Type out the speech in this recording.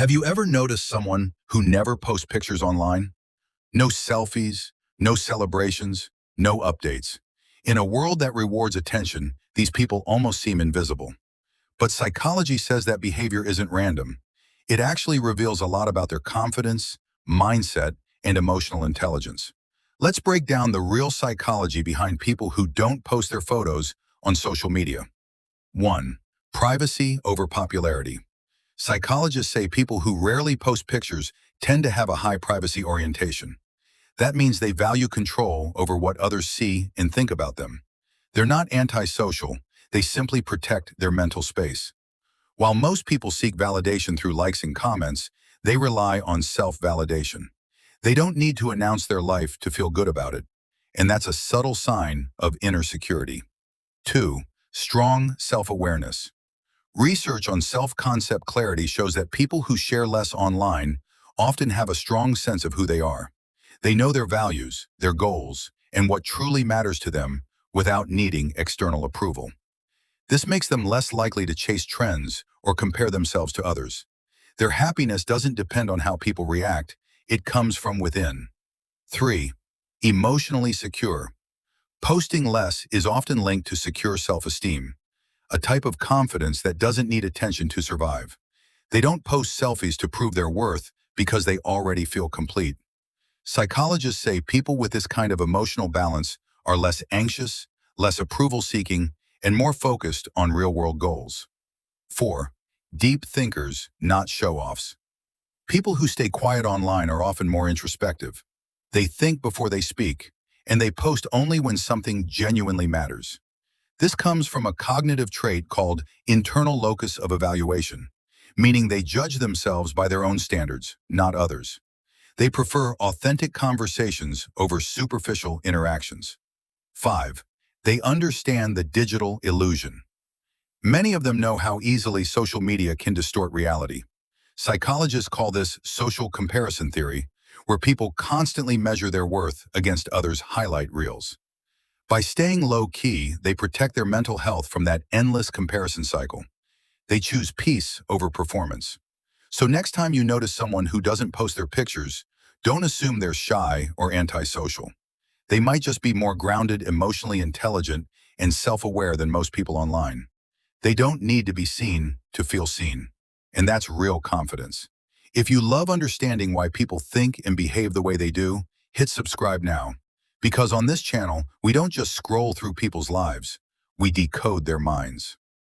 Have you ever noticed someone who never posts pictures online? No selfies, no celebrations, no updates. In a world that rewards attention, these people almost seem invisible. But psychology says that behavior isn't random. It actually reveals a lot about their confidence, mindset, and emotional intelligence. Let's break down the real psychology behind people who don't post their photos on social media. 1. Privacy over popularity. Psychologists say people who rarely post pictures tend to have a high privacy orientation. That means they value control over what others see and think about them. They're not antisocial, they simply protect their mental space. While most people seek validation through likes and comments, they rely on self-validation. They don't need to announce their life to feel good about it, and that's a subtle sign of inner security. 2. Strong self-awareness. Research on self-concept clarity shows that people who share less online often have a strong sense of who they are. They know their values, their goals, and what truly matters to them without needing external approval. This makes them less likely to chase trends or compare themselves to others. Their happiness doesn't depend on how people react, it comes from within. 3. Emotionally secure. Posting less is often linked to secure self-esteem, a type of confidence that doesn't need attention to survive. They don't post selfies to prove their worth because they already feel complete. Psychologists say people with this kind of emotional balance are less anxious, less approval-seeking, and more focused on real-world goals. 4. Deep thinkers, not show-offs. People who stay quiet online are often more introspective. They think before they speak, and they post only when something genuinely matters. This comes from a cognitive trait called internal locus of evaluation, meaning they judge themselves by their own standards, not others. They prefer authentic conversations over superficial interactions. 5. They understand the digital illusion. Many of them know how easily social media can distort reality. Psychologists call this social comparison theory, where people constantly measure their worth against others' highlight reels. By staying low-key, they protect their mental health from that endless comparison cycle. They choose peace over performance. So next time you notice someone who doesn't post their pictures, don't assume they're shy or antisocial. They might just be more grounded, emotionally intelligent, and self-aware than most people online. They don't need to be seen to feel seen. And that's real confidence. If you love understanding why people think and behave the way they do, hit subscribe now. Because on this channel, we don't just scroll through people's lives, we decode their minds.